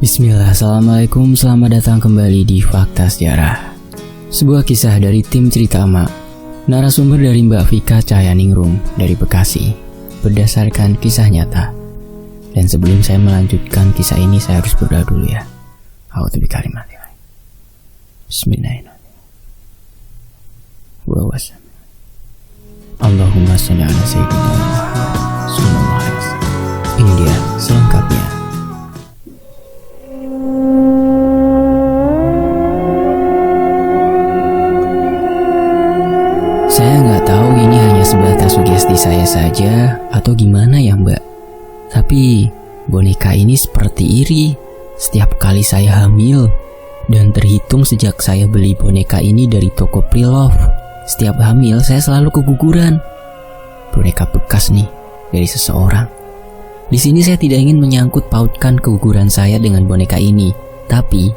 Bismillah, Assalamualaikum, selamat datang kembali di Fakta Sejarah. Sebuah kisah dari tim cerita emak. Narasumber dari Mbak Vika Cahyaningrum dari Bekasi, berdasarkan kisah nyata. Dan sebelum saya melanjutkan kisah ini, saya harus berdoa dulu ya. A'udzu bikalimati. Bismillahirrahmanirrahim. Allahumma shalli ala sayyidina Muhammad sallallahu alaihi wasallam. Ini dia selengkapnya. Saya nggak tahu ini hanya sebatas sugesti saya saja atau gimana ya Mbak. Tapi boneka ini seperti iri setiap kali saya hamil. Dan terhitung sejak saya beli boneka ini dari toko Pre-Love, setiap hamil saya selalu keguguran. Boneka bekas nih dari seseorang. Di sini saya tidak ingin menyangkut pautkan keguguran saya dengan boneka ini, tapi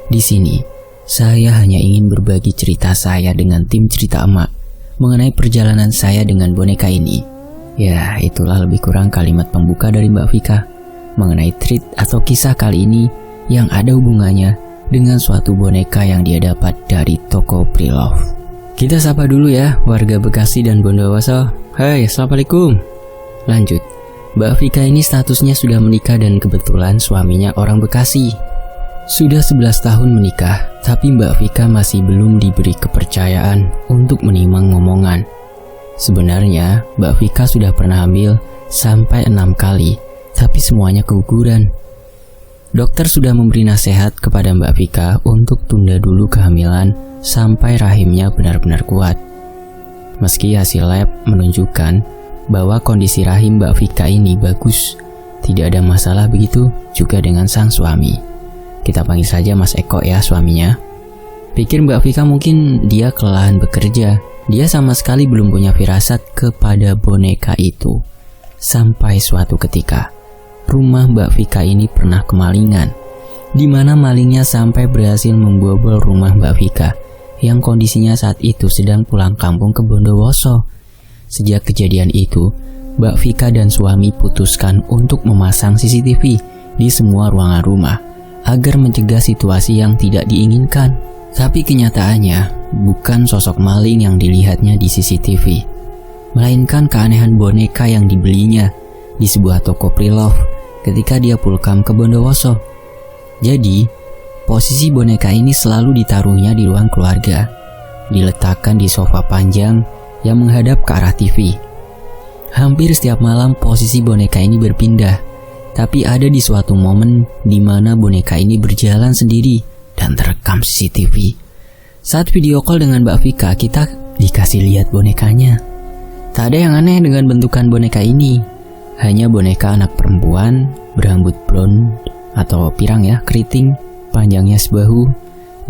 di sini saya hanya ingin berbagi cerita saya dengan tim cerita emak mengenai perjalanan saya dengan boneka ini. Ya, itulah lebih kurang kalimat pembuka dari Mbak Vika mengenai treat atau kisah kali ini yang ada hubungannya dengan suatu boneka yang dia dapat dari toko Pre-Love. Kita sapa dulu ya warga Bekasi dan Bondowoso. Hai, assalamualaikum. Lanjut, Mbak Vika ini statusnya sudah menikah dan kebetulan suaminya orang Bekasi. Sudah 11 tahun menikah, tapi Mbak Vika masih belum diberi kepercayaan untuk menimang ngomongan. Sebenarnya Mbak Vika sudah pernah hamil sampai 6 kali, tapi semuanya keguguran. Dokter sudah memberi nasihat kepada Mbak Vika untuk tunda dulu kehamilan sampai rahimnya benar-benar kuat. Meski hasil lab menunjukkan bahwa kondisi rahim Mbak Vika ini bagus, tidak ada masalah begitu juga dengan sang suami. Kita panggil saja Mas Eko ya suaminya. Pikir Mbak Vika mungkin dia kelelahan bekerja. Dia sama sekali belum punya firasat kepada boneka itu. Sampai suatu ketika rumah Mbak Vika ini pernah kemalingan, di mana malingnya sampai berhasil membobol rumah Mbak Vika yang kondisinya saat itu sedang pulang kampung ke Bondowoso. Sejak kejadian itu, Mbak Vika dan suami putuskan untuk memasang CCTV di semua ruangan rumah agar mencegah situasi yang tidak diinginkan. Tapi kenyataannya bukan sosok maling yang dilihatnya di CCTV, melainkan keanehan boneka yang dibelinya di sebuah toko Pre-Love ketika dia pulang ke Bondowoso. Jadi, posisi boneka ini selalu ditaruhnya di ruang keluarga, diletakkan di sofa panjang yang menghadap ke arah TV. Hampir setiap malam posisi boneka ini berpindah, tapi ada di suatu momen di mana boneka ini berjalan sendiri dan terekam CCTV. Saat video call dengan Mbak Vika, kita dikasih lihat bonekanya. Tak ada yang aneh dengan bentukan boneka ini. Hanya boneka anak perempuan berambut blond atau pirang ya, keriting, panjangnya sebahu,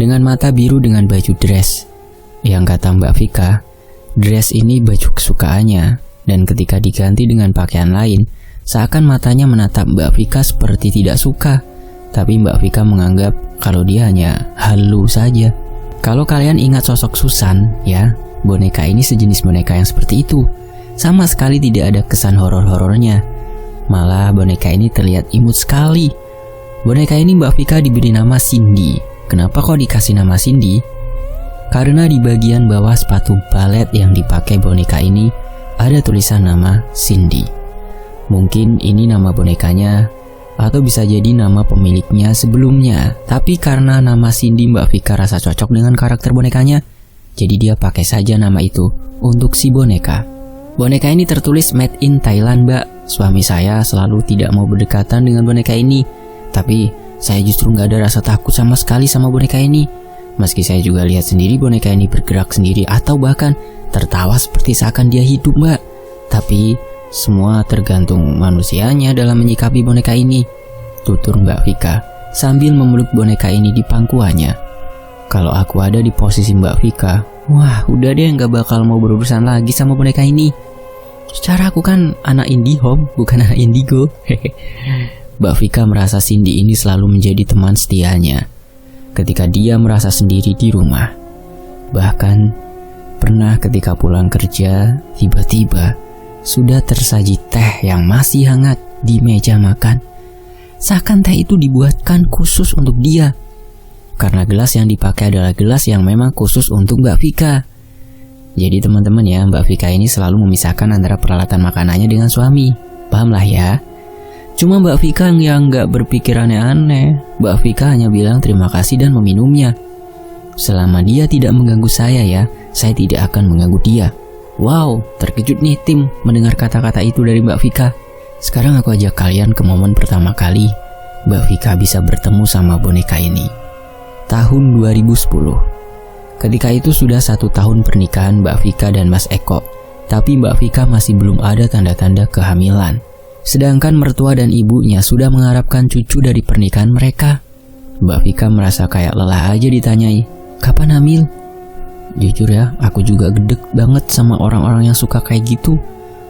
dengan mata biru dengan baju dress. Yang kata Mbak Vika, dress ini baju kesukaannya, dan ketika diganti dengan pakaian lain, seakan matanya menatap Mbak Vika seperti tidak suka. Tapi Mbak Vika menganggap kalau dia hanya halu saja. Kalau kalian ingat sosok Susan ya, boneka ini sejenis boneka yang seperti itu. Sama sekali tidak ada kesan horor-horornya. Malah boneka ini terlihat imut sekali. Boneka ini Mbak Vika diberi nama Cindy. Kenapa kok dikasih nama Cindy? Karena di bagian bawah sepatu balet yang dipakai boneka ini ada tulisan nama Cindy. Mungkin ini nama bonekanya, atau bisa jadi nama pemiliknya sebelumnya. Tapi karena nama Cindy Mbak Vika rasa cocok dengan karakter bonekanya, jadi dia pakai saja nama itu untuk si boneka. Boneka ini tertulis made in Thailand Mbak. Suami saya selalu tidak mau berdekatan dengan boneka ini, tapi saya justru gak ada rasa takut sama sekali sama boneka ini. Meski saya juga lihat sendiri boneka ini bergerak sendiri atau bahkan tertawa seperti seakan dia hidup Mbak. Tapi semua tergantung manusianya dalam menyikapi boneka ini, tutur Mbak Vika sambil memeluk boneka ini di pangkuannya. Kalau aku ada di posisi Mbak Vika, wah udah deh gak bakal mau berurusan lagi sama boneka ini. Secara aku kan anak IndiHome, bukan anak Indigo. Mbak Vika merasa Cindy ini selalu menjadi teman setianya ketika dia merasa sendiri di rumah. Bahkan pernah ketika pulang kerja, tiba-tiba sudah tersaji teh yang masih hangat di meja makan. seakan teh itu dibuatkan khusus untuk dia. Karena gelas yang dipakai adalah gelas yang memang khusus untuk Mbak Vika. Jadi teman-teman ya, Mbak Vika ini selalu memisahkan antara peralatan makanannya dengan suami. Paham lah ya. Cuma Mbak Vika yang gak berpikir aneh-aneh. Mbak Vika hanya bilang terima kasih dan meminumnya. Selama dia tidak mengganggu saya ya, saya tidak akan mengganggu dia. Wow, terkejut nih tim mendengar kata-kata itu dari Mbak Vika. Sekarang aku ajak kalian ke momen pertama kali Mbak Vika bisa bertemu sama boneka ini. Tahun 2010. Ketika itu sudah 1 tahun pernikahan Mbak Vika dan Mas Eko. Tapi Mbak Vika masih belum ada tanda-tanda kehamilan. Sedangkan mertua dan ibunya sudah mengharapkan cucu dari pernikahan mereka. Mbak Vika merasa kayak lelah aja ditanyai, "Kapan hamil?" Jujur ya, aku juga gedek banget sama orang-orang yang suka kayak gitu.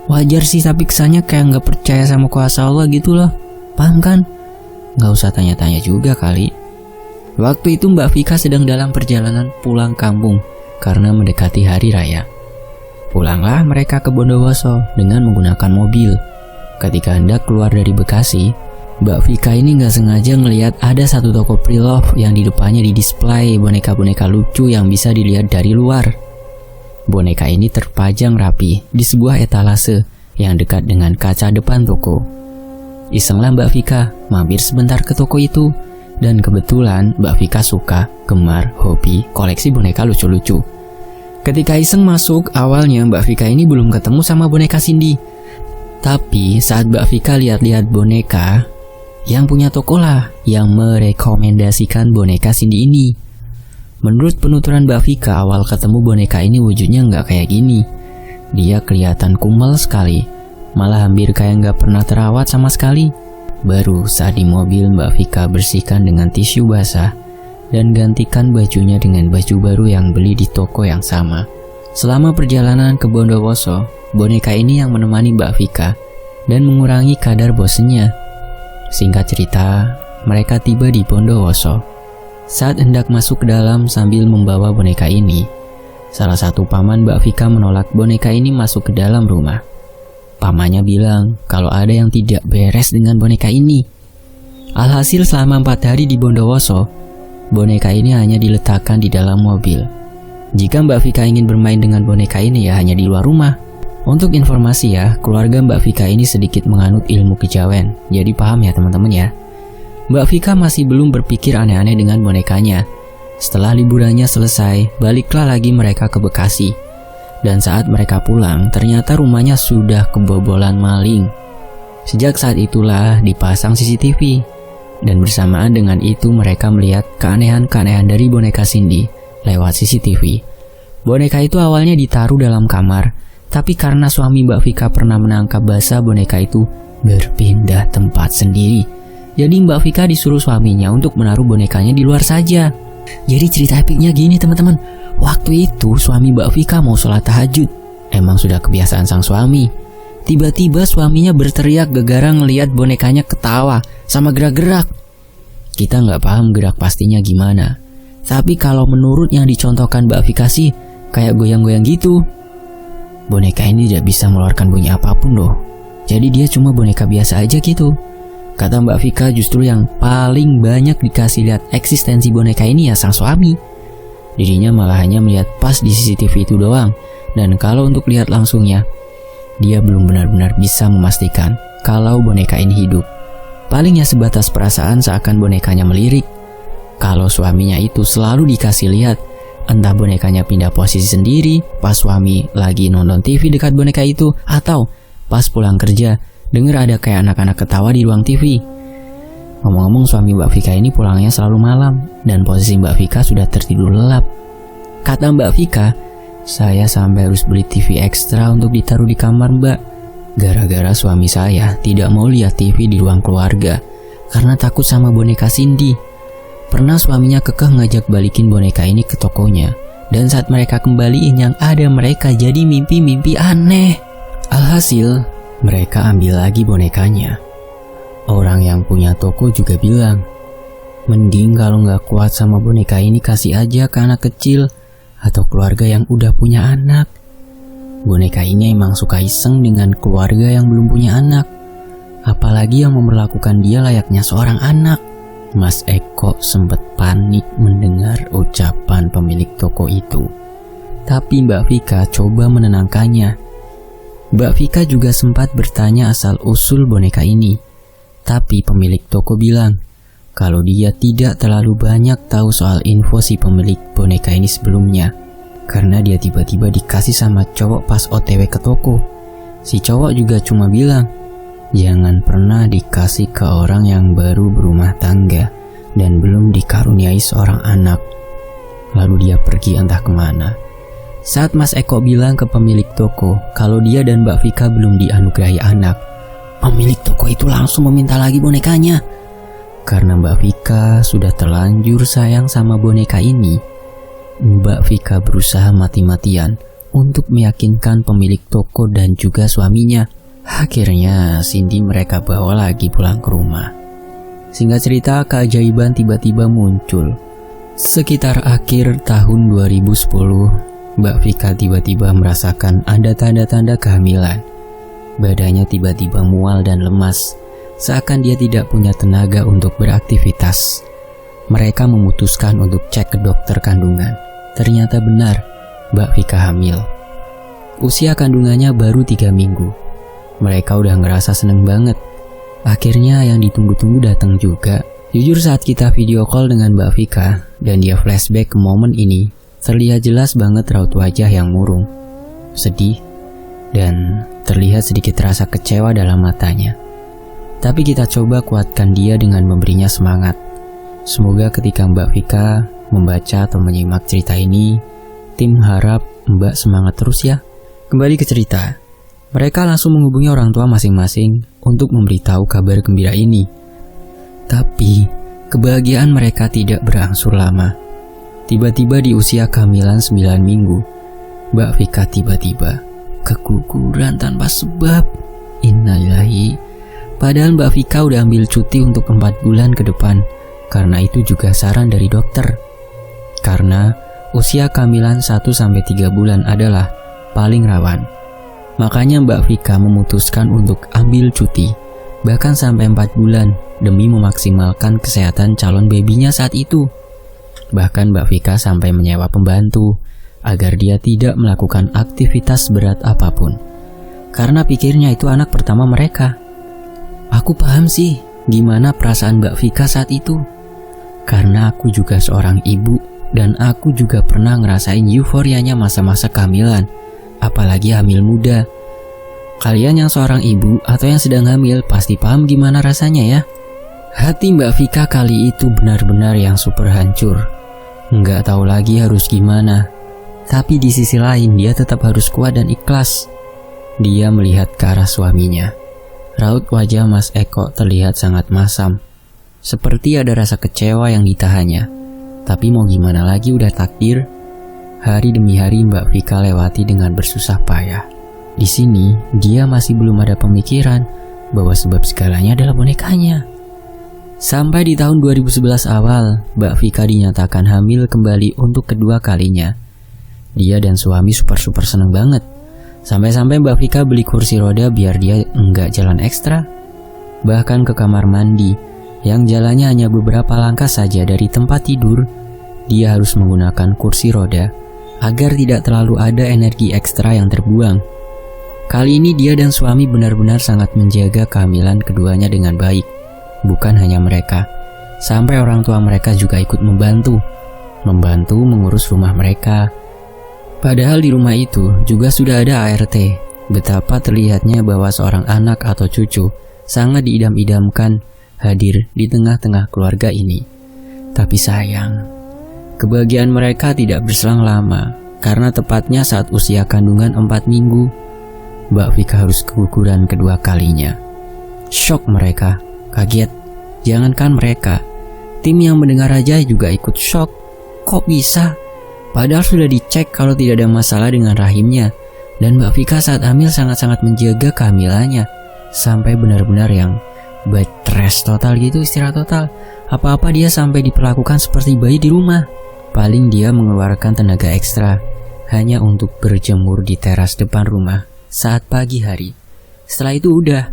Wajar sih, tapi kesannya kayak gak percaya sama kuasa Allah gitu loh. Paham kan? Gak usah tanya-tanya juga kali. Waktu itu Mbak Vika sedang dalam perjalanan pulang kampung karena mendekati hari raya. Pulanglah mereka ke Bondowoso dengan menggunakan mobil. Ketika hendak keluar dari Bekasi, Mbak Vika ini gak sengaja ngelihat ada satu toko pre-love yang di depannya didisplay boneka-boneka lucu yang bisa dilihat dari luar. Boneka ini terpajang rapi di sebuah etalase yang dekat dengan kaca depan toko. Isenglah Mbak Vika mampir sebentar ke toko itu. Dan kebetulan Mbak Vika suka, gemar, hobi, koleksi boneka lucu-lucu. Ketika iseng masuk, awalnya Mbak Vika ini belum ketemu sama boneka Cindy. Tapi saat Mbak Vika lihat-lihat boneka, yang punya toko lah yang merekomendasikan boneka Cindy ini. Menurut penuturan Mbak Vika, awal ketemu boneka ini wujudnya nggak kayak gini. Dia kelihatan kumel sekali, malah hampir kayak nggak pernah terawat sama sekali. Baru saat di mobil Mbak Vika bersihkan dengan tisu basah dan gantikan bajunya dengan baju baru yang beli di toko yang sama. Selama perjalanan ke Bondowoso, boneka ini yang menemani Mbak Vika dan mengurangi kadar bosennya. Singkat cerita, mereka tiba di Bondowoso. Saat hendak masuk ke dalam sambil membawa boneka ini, salah satu paman Mbak Vika menolak boneka ini masuk ke dalam rumah. Pamannya bilang kalau ada yang tidak beres dengan boneka ini. Alhasil selama 4 hari di Bondowoso, boneka ini hanya diletakkan di dalam mobil. Jika Mbak Vika ingin bermain dengan boneka ini ya hanya di luar rumah. Untuk informasi ya, keluarga Mbak Vika ini sedikit menganut ilmu kejawen. Jadi paham ya teman-teman ya. Mbak Vika masih belum berpikir aneh-aneh dengan bonekanya. Setelah liburannya selesai, baliklah lagi mereka ke Bekasi. Dan saat mereka pulang, ternyata rumahnya sudah kebobolan maling. Sejak saat itulah dipasang CCTV. Dan bersamaan dengan itu mereka melihat keanehan-keanehan dari boneka Cindy lewat CCTV. Boneka itu awalnya ditaruh dalam kamar, tapi karena suami Mbak Vika pernah menangkap basah, boneka itu berpindah tempat sendiri. Jadi Mbak Vika disuruh suaminya untuk menaruh bonekanya di luar saja. Jadi cerita epiknya gini teman-teman. Waktu itu suami Mbak Vika mau sholat tahajud. Emang sudah kebiasaan sang suami. Tiba-tiba suaminya berteriak gegara ngelihat bonekanya ketawa sama gerak-gerak. Kita nggak paham gerak pastinya gimana. Tapi kalau menurut yang dicontohkan Mbak Vika sih kayak goyang-goyang gitu. Boneka ini tidak bisa mengeluarkan bunyi apapun loh. Jadi dia cuma boneka biasa aja gitu. Kata Mbak Vika justru yang paling banyak dikasih lihat eksistensi boneka ini ya sang suami. Dirinya malah hanya melihat pas di CCTV itu doang. Dan kalau untuk lihat langsungnya, dia belum benar-benar bisa memastikan kalau boneka ini hidup. Paling ya sebatas perasaan seakan bonekanya melirik. Kalau suaminya itu selalu dikasih lihat, entah bonekanya pindah posisi sendiri pas suami lagi nonton TV dekat boneka itu, atau pas pulang kerja denger ada kayak anak-anak ketawa di ruang TV. Ngomong-ngomong, suami Mbak Vika ini pulangnya selalu malam dan posisi Mbak Vika sudah tertidur lelap. Kata Mbak Vika, saya sampai harus beli TV ekstra untuk ditaruh di kamar Mbak. Gara-gara suami saya tidak mau lihat TV di ruang keluarga karena takut sama boneka Cindy. Pernah suaminya kekeh ngajak balikin boneka ini ke tokonya. Dan saat mereka kembaliin yang ada mereka jadi mimpi-mimpi aneh. Alhasil, mereka ambil lagi bonekanya. Orang yang punya toko juga bilang, mending kalau nggak kuat sama boneka ini kasih aja ke anak kecil atau keluarga yang udah punya anak. Boneka ini emang suka iseng dengan keluarga yang belum punya anak. apalagi yang memperlakukan dia layaknya seorang anak. Mas Eko sempat panik mendengar ucapan pemilik toko itu. Tapi Mbak Vika coba menenangkannya. Mbak Vika juga sempat bertanya asal-usul boneka ini. Tapi pemilik toko bilang kalau dia tidak terlalu banyak tahu soal info si pemilik boneka ini sebelumnya. Karena dia tiba-tiba dikasih sama cowok pas OTW ke toko. Si cowok juga cuma bilang, jangan pernah dikasih ke orang yang baru berumah tangga dan belum dikaruniai seorang anak. Lalu dia pergi entah kemana. Saat Mas Eko bilang ke pemilik toko kalau dia dan Mbak Vika belum dianugerahi anak, pemilik toko itu langsung meminta lagi bonekanya. Karena Mbak Vika sudah terlanjur sayang sama boneka ini, Mbak Vika berusaha mati-matian untuk meyakinkan pemilik toko dan juga suaminya. Akhirnya Cindy mereka bawa lagi pulang ke rumah. Singkat cerita, keajaiban tiba-tiba muncul. Sekitar akhir tahun 2010, Mbak Vika tiba-tiba merasakan ada tanda-tanda kehamilan. Badannya tiba-tiba mual dan lemas, seakan dia tidak punya tenaga untuk beraktivitas. Mereka memutuskan untuk cek ke dokter kandungan. Ternyata benar, Mbak Vika hamil. Usia kandungannya baru 3 minggu. Mereka udah ngerasa seneng banget. Akhirnya yang ditunggu-tunggu datang juga. Jujur saat kita video call dengan Mbak Vika dan dia flashback ke momen ini, terlihat jelas banget raut wajah yang murung, sedih, dan terlihat sedikit rasa kecewa dalam matanya. Tapi kita coba kuatkan dia dengan memberinya semangat. Semoga ketika Mbak Vika membaca atau menyimak cerita ini, tim harap Mbak semangat terus ya. Kembali ke cerita. Mereka langsung menghubungi orang tua masing-masing untuk memberitahu kabar gembira ini. Tapi, kebahagiaan mereka tidak berangsur lama. Tiba-tiba di usia kehamilan 9 minggu, Mbak Vika tiba-tiba keguguran tanpa sebab. Innalillahi. Padahal Mbak Vika udah ambil cuti untuk 4 bulan ke depan. Karena itu juga saran dari dokter. Karena usia kehamilan 1-3 bulan adalah paling rawan. Makanya Mbak Vika memutuskan untuk ambil cuti, bahkan sampai 4 bulan, demi memaksimalkan kesehatan calon babynya saat itu. Bahkan Mbak Vika sampai menyewa pembantu, agar dia tidak melakukan aktivitas berat apapun. Karena pikirnya itu anak pertama mereka. Aku paham sih, gimana perasaan Mbak Vika saat itu. Karena aku juga seorang ibu, dan aku juga pernah ngerasain euforianya masa-masa kehamilan. Apalagi hamil muda. Kalian yang seorang ibu atau yang sedang hamil pasti paham gimana rasanya ya. Hati Mbak Vika kali itu benar-benar yang super hancur. Nggak tahu lagi harus gimana. Tapi di sisi lain dia tetap harus kuat dan ikhlas. Dia melihat ke arah suaminya. Raut wajah Mas Eko terlihat sangat masam. Seperti ada rasa kecewa yang ditahannya. Tapi mau gimana lagi, udah takdir. Hari demi hari Mbak Vika lewati dengan bersusah payah. Di sini dia masih belum ada pemikiran bahwa sebab segalanya adalah bonekanya. Sampai di tahun 2011 awal, Mbak Vika dinyatakan hamil kembali untuk kedua kalinya. Dia dan suami super seneng banget. Sampai-sampai Mbak Vika beli kursi roda biar dia enggak jalan ekstra. Bahkan ke kamar mandi, yang jalannya hanya beberapa langkah saja dari tempat tidur, dia harus menggunakan kursi roda agar tidak terlalu ada energi ekstra yang terbuang. Kali ini dia dan suami benar-benar sangat menjaga kehamilan keduanya dengan baik. Bukan hanya mereka, sampai orang tua mereka juga ikut membantu mengurus rumah mereka. Padahal di rumah itu juga sudah ada ART. Betapa terlihatnya bahwa seorang anak atau cucu sangat diidam-idamkan hadir di tengah-tengah keluarga ini. Tapi sayang, kebahagiaan mereka tidak berselang lama, karena tepatnya saat usia kandungan 4 minggu, Mbak Vika harus keguguran kedua kalinya. Shock mereka, kaget. Jangankan mereka, tim yang mendengar aja juga ikut shock. Kok bisa? Padahal sudah dicek kalau tidak ada masalah dengan rahimnya. Dan Mbak Vika saat hamil sangat-sangat menjaga kehamilannya. Sampai benar-benar yang bed rest total gitu, istirahat total. Apa-apa dia sampai diperlakukan seperti bayi di rumah. Paling dia mengeluarkan tenaga ekstra hanya untuk berjemur di teras depan rumah saat pagi hari. Setelah itu udah.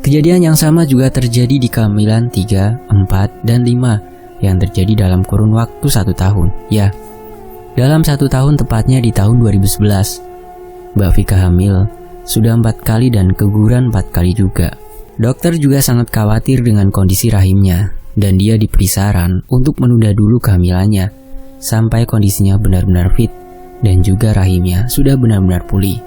Kejadian yang sama juga terjadi di kehamilan 3, 4, dan 5 yang terjadi dalam kurun waktu 1 tahun. Ya, dalam 1 tahun, tepatnya di tahun 2011. Mbak Vika hamil sudah 4 kali dan keguguran 4 kali juga. Dokter juga sangat khawatir dengan kondisi rahimnya dan dia diberi saran untuk menunda dulu kehamilannya sampai kondisinya benar-benar fit dan juga rahimnya sudah benar-benar pulih.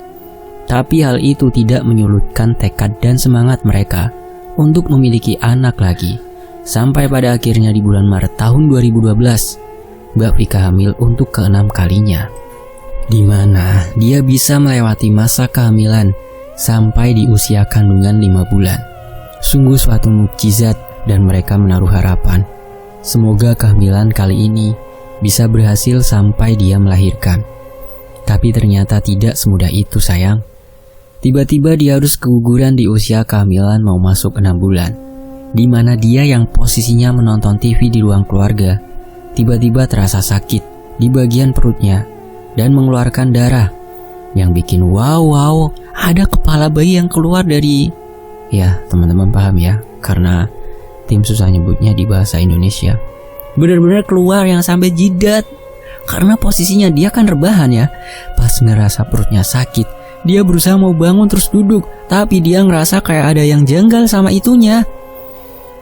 Tapi hal itu tidak menyurutkan tekad dan semangat mereka untuk memiliki anak lagi. Sampai pada akhirnya di bulan Maret tahun 2012, Mbak Vika hamil untuk ke-6 kalinya, di mana dia bisa melewati masa kehamilan sampai di usia kandungan 5 bulan. Sungguh suatu mukjizat dan mereka menaruh harapan. Semoga kehamilan kali ini bisa berhasil sampai dia melahirkan. Tapi ternyata tidak semudah itu, sayang. Tiba-tiba dia harus keguguran di usia kehamilan mau masuk 6 bulan, di mana dia yang posisinya menonton TV di ruang keluarga tiba-tiba terasa sakit di bagian perutnya dan mengeluarkan darah yang bikin wow, ada kepala bayi yang keluar dari... Ya, teman-teman paham ya, karena tim susah nyebutnya di bahasa Indonesia. Benar-benar keluar yang sampai jidat. Karena posisinya dia kan rebahan ya. Pas ngerasa perutnya sakit, dia berusaha mau bangun terus duduk, tapi dia ngerasa kayak ada yang janggal sama itunya.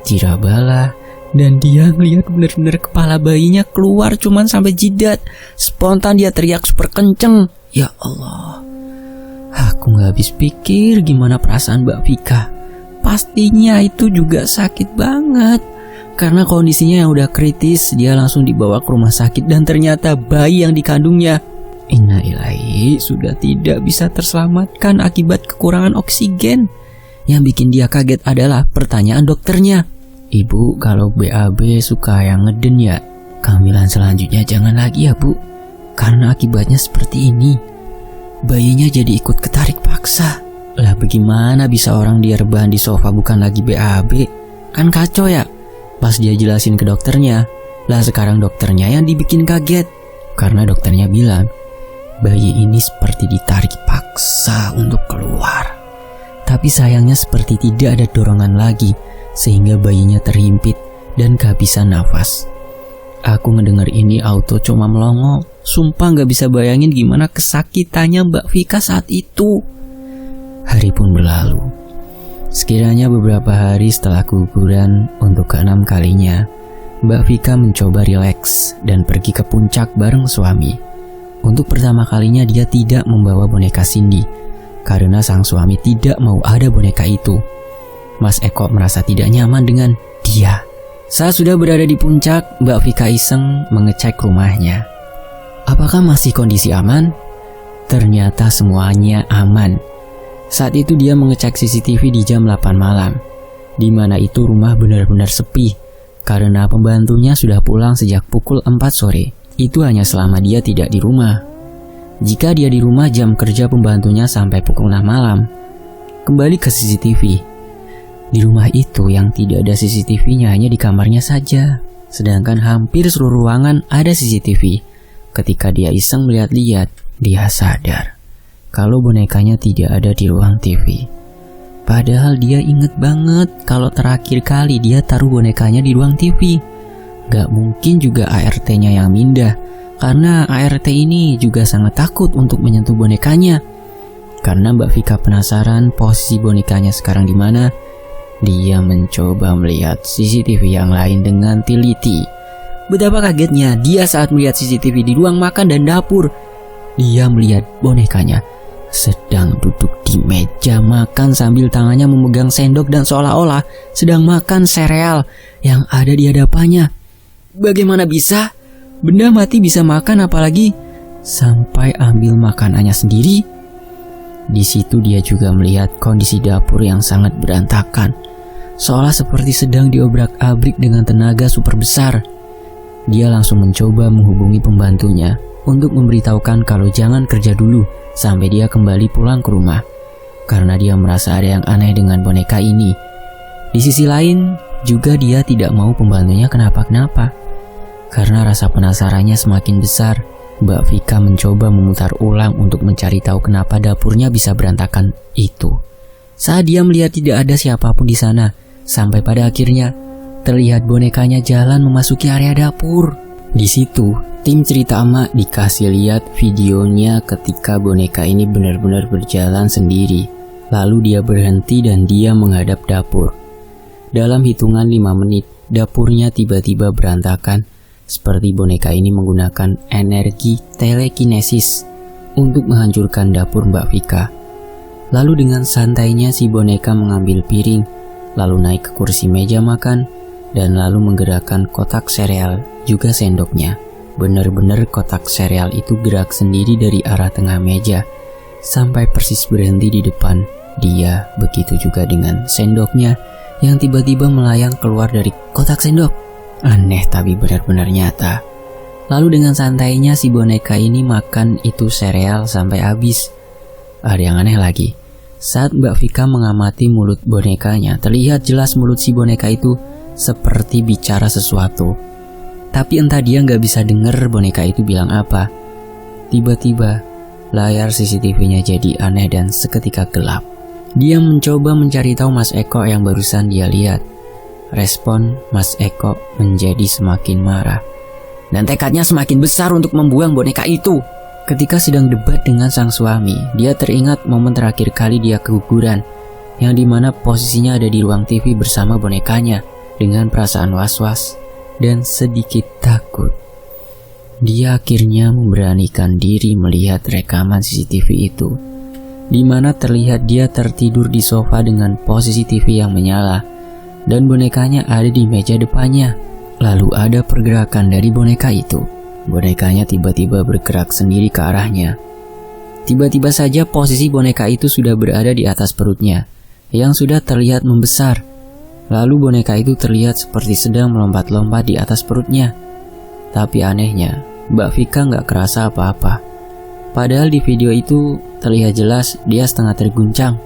Dirabala, dan dia ngeliat bener-bener kepala bayinya keluar cuman sampai jidat. Spontan dia teriak super kenceng. Ya Allah, aku gak habis pikir gimana perasaan Mbak Vika. Pastinya itu juga sakit banget. Karena kondisinya yang udah kritis, dia langsung dibawa ke rumah sakit dan ternyata bayi yang dikandungnya, innalillahi, sudah tidak bisa terselamatkan akibat kekurangan oksigen. Yang bikin dia kaget adalah pertanyaan dokternya. Ibu, kalau BAB suka yang ngeden ya? Kehamilan selanjutnya jangan lagi ya Bu, karena akibatnya seperti ini. Bayinya jadi ikut ketarik paksa. Lah bagaimana bisa orang dia rebahan di sofa bukan lagi BAB? Kan kacau ya. Pas dia jelasin ke dokternya, lah sekarang dokternya yang dibikin kaget. Karena dokternya bilang, bayi ini seperti ditarik paksa untuk keluar. Tapi sayangnya seperti tidak ada dorongan lagi, sehingga bayinya terhimpit dan kehabisan nafas. Aku ngedenger ini auto cuma melongo. Sumpah gak bisa bayangin gimana kesakitannya Mbak Vika saat itu. Hari pun berlalu. Sekiranya beberapa hari setelah keguguran untuk ke-6 kalinya, Mbak Vika mencoba rileks dan pergi ke puncak bareng suami. Untuk pertama kalinya dia tidak membawa boneka Cindy, karena sang suami tidak mau ada boneka itu. Mas Eko merasa tidak nyaman dengan dia. Saat sudah berada di puncak, Mbak Vika iseng mengecek rumahnya. Apakah masih kondisi aman? Ternyata semuanya aman. Saat itu dia mengecek CCTV di jam 8 malam, di mana itu rumah benar-benar sepi, karena pembantunya sudah pulang sejak pukul 4 sore. Itu hanya selama dia tidak di rumah. Jika dia di rumah, jam kerja pembantunya sampai pukul 6 malam. Kembali ke CCTV. Di rumah itu yang tidak ada CCTV-nya hanya di kamarnya saja, sedangkan hampir seluruh ruangan ada CCTV. Ketika dia iseng melihat-lihat, dia sadar kalau bonekanya tidak ada di ruang TV. Padahal dia inget banget kalau terakhir kali dia taruh bonekanya di ruang TV. Gak mungkin juga ART-nya yang mindah, karena ART ini juga sangat takut untuk menyentuh bonekanya. Karena Mbak Vika penasaran posisi bonekanya sekarang di mana, dia mencoba melihat CCTV yang lain dengan teliti. Betapa kagetnya dia saat melihat CCTV di ruang makan dan dapur. Dia melihat bonekanya sedang duduk di meja makan sambil tangannya memegang sendok dan seolah-olah sedang makan sereal yang ada di hadapannya. Bagaimana bisa? Benda mati bisa makan, apalagi sampai ambil makanannya sendiri. Di situ dia juga melihat kondisi dapur yang sangat berantakan, seolah seperti sedang diobrak-abrik dengan tenaga super besar. Dia langsung mencoba menghubungi pembantunya untuk memberitahukan kalau jangan kerja dulu sampai dia kembali pulang ke rumah, karena dia merasa ada yang aneh dengan boneka ini. Di sisi lain juga dia tidak mau pembantunya kenapa-kenapa. Karena rasa penasarannya semakin besar, Mbak Vika mencoba memutar ulang untuk mencari tahu kenapa dapurnya bisa berantakan itu. saat dia melihat tidak ada siapapun di sana, sampai pada akhirnya terlihat bonekanya jalan memasuki area dapur. Di situ, tim cerita emak dikasih lihat videonya ketika boneka ini benar-benar berjalan sendiri. Lalu dia berhenti dan dia menghadap dapur. Dalam hitungan 5 menit, dapurnya tiba-tiba berantakan, seperti boneka ini menggunakan energi telekinesis untuk menghancurkan dapur Mbak Vika. Lalu dengan santainya si boneka mengambil piring, lalu naik ke kursi meja makan, dan lalu menggerakkan kotak sereal juga sendoknya. Benar-benar kotak sereal itu gerak sendiri dari arah tengah meja, sampai persis berhenti di depan dia. Begitu juga dengan sendoknya yang tiba-tiba melayang keluar dari kotak sendok. Aneh tapi benar-benar nyata. Lalu dengan santainya si boneka ini makan itu sereal sampai habis. Ada yang aneh lagi. Saat Mbak Vika mengamati mulut bonekanya, terlihat jelas mulut si boneka itu seperti bicara sesuatu. Tapi entah dia nggak bisa dengar boneka itu bilang apa. Tiba-tiba layar CCTV-nya jadi aneh dan seketika gelap. Dia mencoba mencari tahu Mas Eko yang barusan dia lihat. Respon Mas Eko menjadi semakin marah, dan tekadnya semakin besar untuk membuang boneka itu. Ketika sedang debat dengan sang suami, dia teringat momen terakhir kali dia keguguran, yang dimana posisinya ada di ruang TV bersama bonekanya. Dengan perasaan was-was dan sedikit takut, dia akhirnya memberanikan diri melihat rekaman CCTV itu, di mana terlihat dia tertidur di sofa dengan posisi TV yang menyala, dan bonekanya ada di meja depannya. Lalu ada pergerakan dari boneka itu. Bonekanya tiba-tiba bergerak sendiri ke arahnya. Tiba-tiba saja posisi boneka itu sudah berada di atas perutnya, yang sudah terlihat membesar. Lalu boneka itu terlihat seperti sedang melompat-lompat di atas perutnya. Tapi anehnya, Mbak Vika nggak kerasa apa-apa. Padahal di video itu terlihat jelas dia setengah terguncang.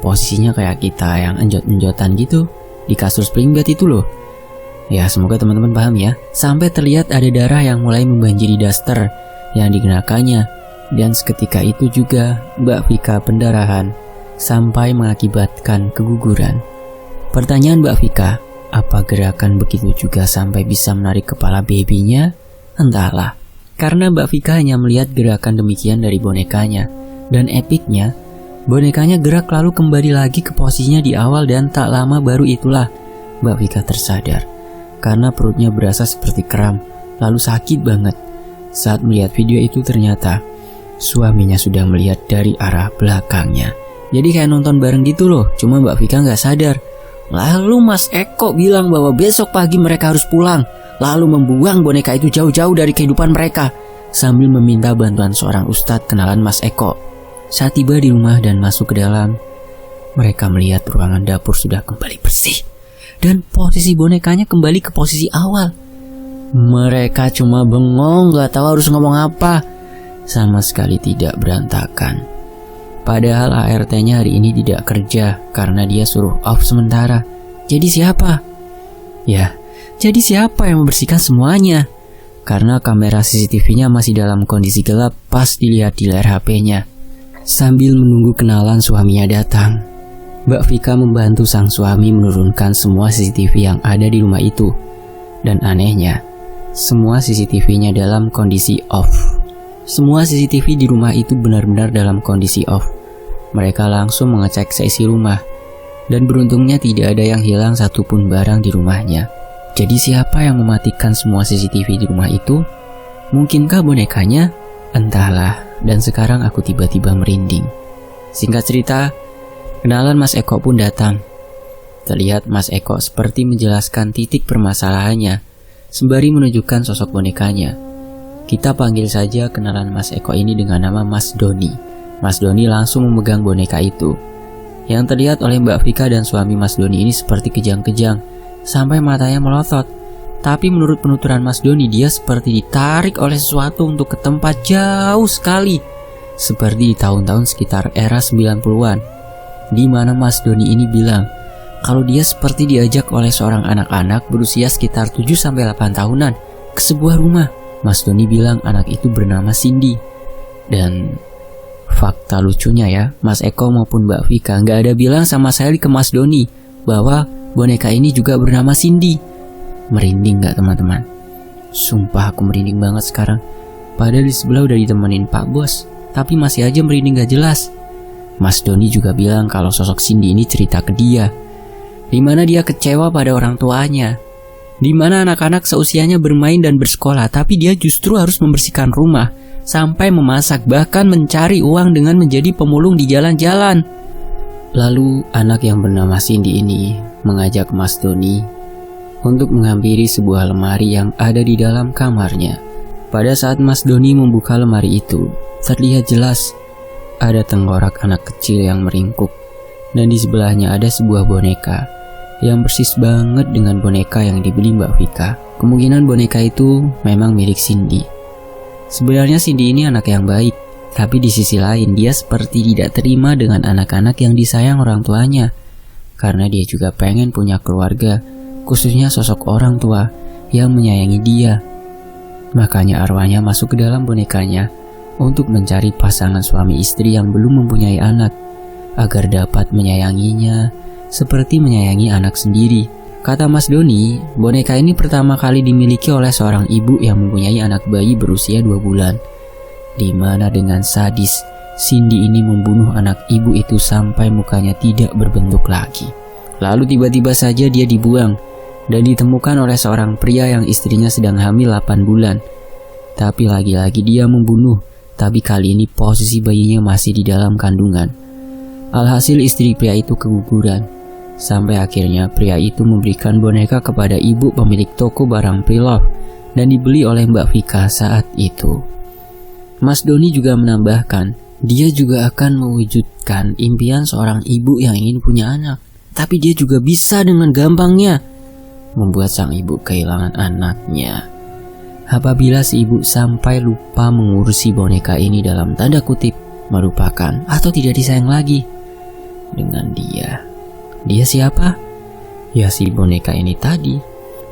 Posisinya kayak kita yang enjot-enjotan gitu di kasur spring bed itu loh. Ya semoga teman-teman paham ya. Sampai terlihat ada darah yang mulai membanjiri daster yang dikenakannya. Dan seketika itu juga Mbak Vika pendarahan sampai mengakibatkan keguguran. Pertanyaan Mbak Vika, apa gerakan begitu juga sampai bisa menarik kepala babynya? Entahlah. Karena Mbak Vika hanya melihat gerakan demikian dari bonekanya. Dan epiknya, bonekanya gerak lalu kembali lagi ke posisinya di awal, dan tak lama baru itulah Mbak Vika tersadar. Karena perutnya berasa seperti kram, lalu sakit banget. Saat melihat video itu ternyata suaminya sudah melihat dari arah belakangnya. Jadi kayak nonton bareng gitu loh, cuma Mbak Vika nggak sadar. Lalu Mas Eko bilang bahwa besok pagi mereka harus pulang, lalu membuang boneka itu jauh-jauh dari kehidupan mereka, sambil meminta bantuan seorang ustadz kenalan Mas Eko. Saat tiba di rumah dan masuk ke dalam, mereka melihat ruangan dapur sudah kembali bersih, dan posisi bonekanya kembali ke posisi awal. Mereka cuma bengong, gak tahu harus ngomong apa. Sama sekali tidak berantakan. Padahal ART-nya hari ini tidak kerja karena dia suruh off sementara. Jadi siapa? Ya, jadi siapa yang membersihkan semuanya? Karena kamera CCTV-nya masih dalam kondisi gelap pas dilihat di layar HP-nya. Sambil menunggu kenalan suaminya datang, Mbak Vika membantu sang suami menurunkan semua CCTV yang ada di rumah itu. Dan anehnya, semua CCTV-nya dalam kondisi off. Semua CCTV di rumah itu benar-benar dalam kondisi off. Mereka langsung mengecek seisi rumah, dan beruntungnya tidak ada yang hilang satupun barang di rumahnya. Jadi siapa yang mematikan semua CCTV di rumah itu? Mungkinkah bonekanya? Entahlah, dan sekarang aku tiba-tiba merinding. Singkat cerita, kenalan Mas Eko pun datang. Terlihat Mas Eko seperti menjelaskan titik permasalahannya, sembari menunjukkan sosok bonekanya. Kita panggil saja kenalan Mas Eko ini dengan nama Mas Doni. Mas Doni langsung memegang boneka itu. Yang terlihat oleh Mbak Vika dan suami Mas Doni ini seperti kejang-kejang, sampai matanya melotot. Tapi menurut penuturan Mas Doni, dia seperti ditarik oleh sesuatu untuk ke tempat jauh sekali, seperti di tahun-tahun sekitar era 90-an, di mana Mas Doni ini bilang kalau dia seperti diajak oleh seorang anak-anak berusia sekitar 7-8 tahunan ke sebuah rumah. Mas Doni bilang anak itu bernama Cindy. Dan Fakta lucunya ya, Mas Eko maupun Mbak Vika nggak ada bilang sama sekali ke Mas Doni bahwa boneka ini juga bernama Cindy. Merinding nggak teman-teman? Sumpah aku merinding banget sekarang. Padahal di sebelah udah ditemenin Pak Bos, tapi masih aja merinding gak jelas. Mas Doni juga bilang kalau sosok Cindy ini cerita ke dia, dimana dia kecewa pada orang tuanya, dimana anak-anak seusianya bermain dan bersekolah, tapi dia justru harus membersihkan rumah, sampai memasak, bahkan mencari uang dengan menjadi pemulung di jalan-jalan. Lalu anak yang bernama Cindy ini mengajak Mas Doni untuk menghampiri sebuah lemari yang ada di dalam kamarnya. Pada saat Mas Doni membuka lemari itu, terlihat jelas ada tengkorak anak kecil yang meringkuk, dan di sebelahnya ada sebuah boneka yang persis banget dengan boneka yang dibeli Mbak Vika. Kemungkinan boneka itu memang milik Cindy. Sebenarnya Cindy ini anak yang baik, tapi di sisi lain dia seperti tidak terima dengan anak-anak yang disayang orang tuanya, karena dia juga pengen punya keluarga, khususnya sosok orang tua yang menyayangi dia. Makanya arwahnya masuk ke dalam bonekanya untuk mencari pasangan suami istri yang belum mempunyai anak, agar dapat menyayanginya seperti menyayangi anak sendiri. Kata Mas Doni, boneka ini pertama kali dimiliki oleh seorang ibu yang mempunyai anak bayi berusia 2 bulan, di mana dengan sadis Cindy ini membunuh anak ibu itu sampai mukanya tidak berbentuk lagi. Lalu tiba-tiba saja dia dibuang dan ditemukan oleh seorang pria yang istrinya sedang hamil 8 bulan. Tapi lagi-lagi dia membunuh, tapi kali ini posisi bayinya masih di dalam kandungan. Alhasil istri pria itu keguguran, sampai akhirnya pria itu memberikan boneka kepada ibu pemilik toko barang pre-love dan dibeli oleh Mbak Vika saat itu. Mas Doni juga menambahkan, dia juga akan mewujudkan impian seorang ibu yang ingin punya anak, tapi dia juga bisa dengan gampangnya membuat sang ibu kehilangan anaknya. Apabila si ibu sampai lupa mengurusi boneka ini dalam tanda kutip, merupakan atau tidak disayang lagi dengan dia. Dia siapa? Ya si boneka ini tadi.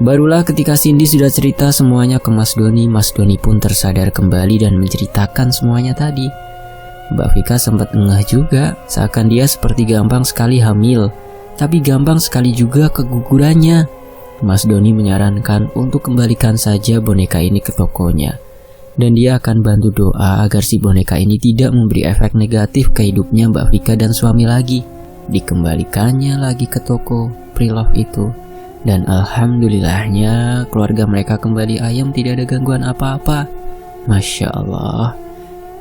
Barulah ketika Cindy sudah cerita semuanya ke Mas Doni pun tersadar kembali dan menceritakan semuanya tadi. Mbak Vika sempat ngeh juga, seakan dia seperti gampang sekali hamil, tapi gampang sekali juga kegugurannya. Mas Doni menyarankan untuk kembalikan saja boneka ini ke tokonya, dan dia akan bantu doa agar si boneka ini tidak memberi efek negatif ke hidupnya Mbak Vika dan suami lagi. Dikembalikannya lagi ke toko pre-love itu, dan alhamdulillahnya keluarga mereka kembali ayam, tidak ada gangguan apa-apa. Masya Allah.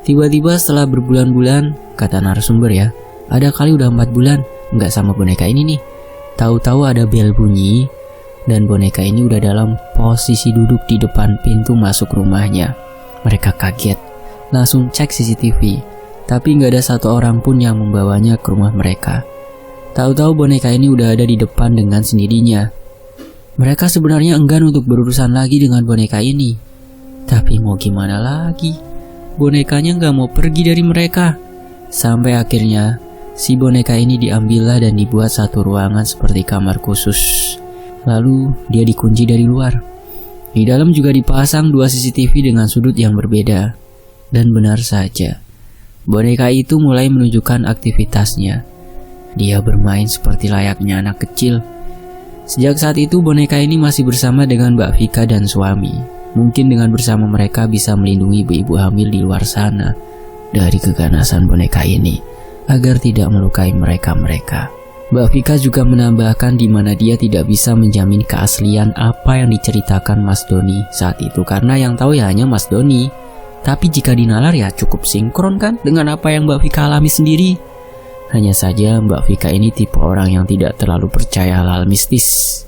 Tiba-tiba setelah berbulan-bulan, kata narasumber ya, ada kali udah 4 bulan nggak sama boneka ini nih. Tahu-tahu ada bel bunyi, dan boneka ini udah dalam posisi duduk di depan pintu masuk rumahnya. Mereka kaget, langsung cek CCTV, tapi nggak ada satu orang pun yang membawanya ke rumah mereka. Tahu-tahu boneka ini udah ada di depan dengan sendirinya. Mereka sebenarnya enggan untuk berurusan lagi dengan boneka ini, tapi mau gimana lagi, bonekanya nggak mau pergi dari mereka. Sampai akhirnya si boneka ini diambillah dan dibuat satu ruangan seperti kamar khusus. Lalu dia dikunci dari luar. Di dalam juga dipasang 2 CCTV dengan sudut yang berbeda. Dan benar saja, boneka itu mulai menunjukkan aktivitasnya. Dia bermain seperti layaknya anak kecil. Sejak saat itu boneka ini masih bersama dengan Mbak Vika dan suami. Mungkin dengan bersama mereka bisa melindungi ibu-ibu hamil di luar sana dari keganasan boneka ini, agar tidak melukai mereka-mereka. Mbak Vika juga menambahkan di mana dia tidak bisa menjamin keaslian apa yang diceritakan Mas Doni saat itu, karena yang tahu ya hanya Mas Doni. Tapi jika dinalar ya cukup sinkron kan dengan apa yang Mbak Vika alami sendiri. Hanya saja Mbak Vika ini tipe orang yang tidak terlalu percaya hal mistis.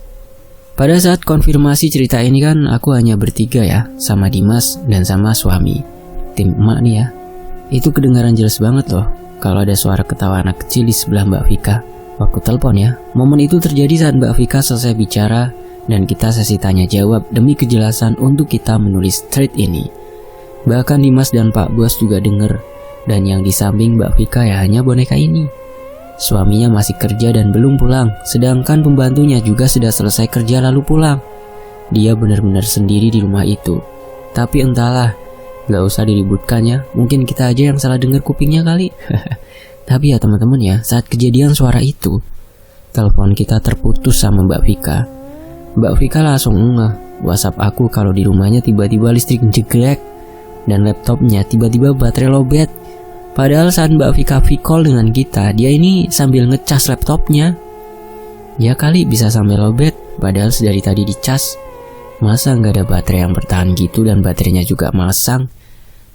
Pada saat konfirmasi cerita ini kan aku hanya bertiga ya, sama Dimas dan sama suami. Tim emak nih ya. Itu kedengaran jelas banget loh kalau ada suara ketawa anak kecil di sebelah Mbak Vika waktu telepon ya. Momen itu terjadi saat Mbak Vika selesai bicara dan kita sesi tanya jawab demi kejelasan untuk kita menulis thread ini. Bahkan Dimas dan Pak Bos juga denger, dan yang di samping Mbak Vika ya hanya boneka ini. Suaminya masih kerja dan belum pulang, sedangkan pembantunya juga sudah selesai kerja lalu pulang. Dia benar-benar sendiri di rumah itu. Tapi entahlah, Gak usah diributkan ya, mungkin kita aja yang salah dengar kupingnya kali. Tapi ya teman-teman ya, saat kejadian suara itu, telepon kita terputus sama Mbak Vika. Mbak Vika langsung ngeh WhatsApp aku kalau di rumahnya tiba-tiba listrik jeglek dan laptopnya tiba-tiba baterai lowbat. Padahal saat Mbak Vika call dengan kita, dia ini sambil ngecas laptopnya. Ya kali bisa sampai lowbat, padahal sedari tadi dicas. Masa nggak ada baterai yang bertahan gitu dan baterainya juga masang.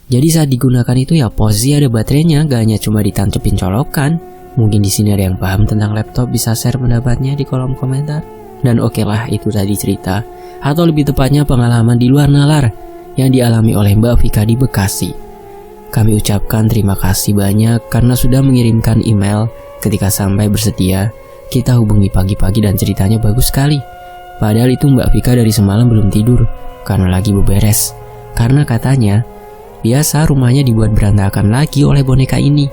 Jadi saat digunakan itu ya posisi ada baterainya, gak hanya cuma ditancepin colokan. Mungkin di sini ada yang paham tentang laptop, bisa share pendapatnya di kolom komentar. Dan oke lah, itu tadi cerita, atau lebih tepatnya pengalaman di luar nalar yang dialami oleh Mbak Vika di Bekasi. Kami ucapkan terima kasih banyak karena sudah mengirimkan email. Ketika sampai bersedia, kita hubungi pagi-pagi dan ceritanya bagus sekali. Padahal itu Mbak Vika dari semalam belum tidur karena lagi beberes. Karena katanya biasa rumahnya dibuat berantakan lagi oleh boneka ini.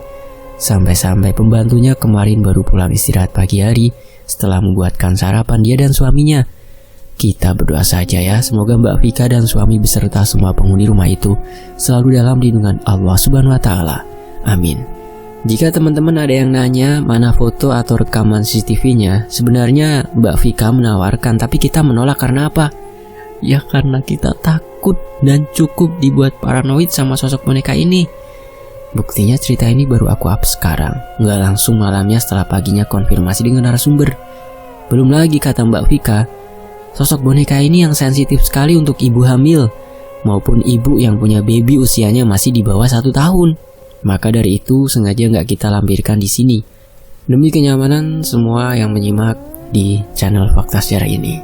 Sampai-sampai pembantunya kemarin baru pulang istirahat pagi hari setelah membuatkan sarapan dia dan suaminya. Kita berdoa saja ya, semoga Mbak Vika dan suami beserta semua penghuni rumah itu selalu dalam lindungan Allah Subhanahu wa Ta'ala. Amin. Jika teman-teman ada yang nanya mana foto atau rekaman CCTV-nya, sebenarnya Mbak Vika menawarkan, tapi kita menolak karena apa? Ya karena kita takut dan cukup dibuat paranoid sama sosok boneka ini. Buktinya cerita ini baru aku up sekarang, nggak langsung malamnya setelah paginya konfirmasi dengan narasumber. Belum lagi kata Mbak Vika, sosok boneka ini yang sensitif sekali untuk ibu hamil maupun ibu yang punya baby usianya masih di bawah 1 tahun. Maka dari itu sengaja nggak kita lampirkan di sini demi kenyamanan semua yang menyimak di channel Fakta Sejarah ini.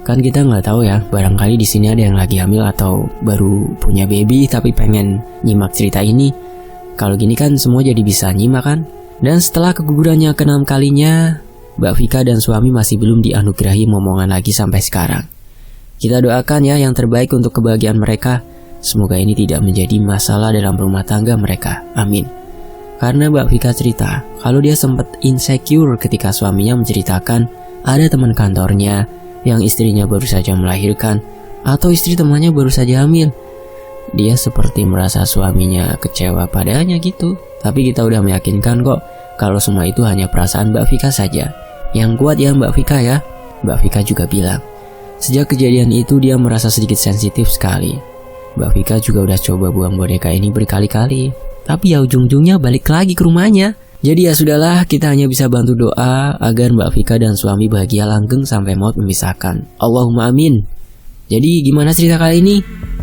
Kan kita nggak tahu ya, barangkali di sini ada yang lagi hamil atau baru punya baby tapi pengen nyimak cerita ini. Kalau gini kan semua jadi bisa nyimak kan. Dan setelah kegugurannya ke-6 kalinya, Mbak Vika dan suami masih belum dianugerahi momongan lagi sampai sekarang. Kita doakan ya yang terbaik untuk kebahagiaan mereka. Semoga ini tidak menjadi masalah dalam rumah tangga mereka. Amin. Karena Mbak Vika cerita kalau dia sempat insecure ketika suaminya menceritakan ada teman kantornya yang istrinya baru saja melahirkan atau istri temannya baru saja hamil. Dia seperti merasa suaminya kecewa padanya gitu. Tapi kita udah meyakinkan kok kalau semua itu hanya perasaan Mbak Vika saja. Yang kuat ya Mbak Vika ya. Mbak Vika juga bilang sejak kejadian itu dia merasa sedikit sensitif sekali. Mbak Vika juga udah coba buang boneka ini berkali-kali, tapi ya ujung-ujungnya balik lagi ke rumahnya. Jadi ya sudahlah, kita hanya bisa bantu doa agar Mbak Vika dan suami bahagia langgeng sampai maut memisahkan. Allahumma amin. Jadi gimana cerita kali ini?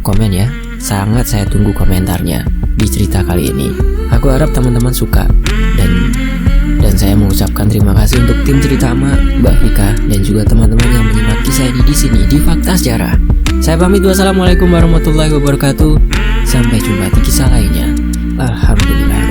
Komen ya, sangat saya tunggu komentarnya di cerita kali ini. Aku harap teman-teman suka dan saya mengucapkan terima kasih untuk tim cerita ama Mbak Vika dan juga teman-teman yang menyimak kisah ini di sini di Fakta Sejarah. Saya pamit, wassalamualaikum warahmatullahi wabarakatuh. Sampai jumpa di kisah lainnya. Alhamdulillah.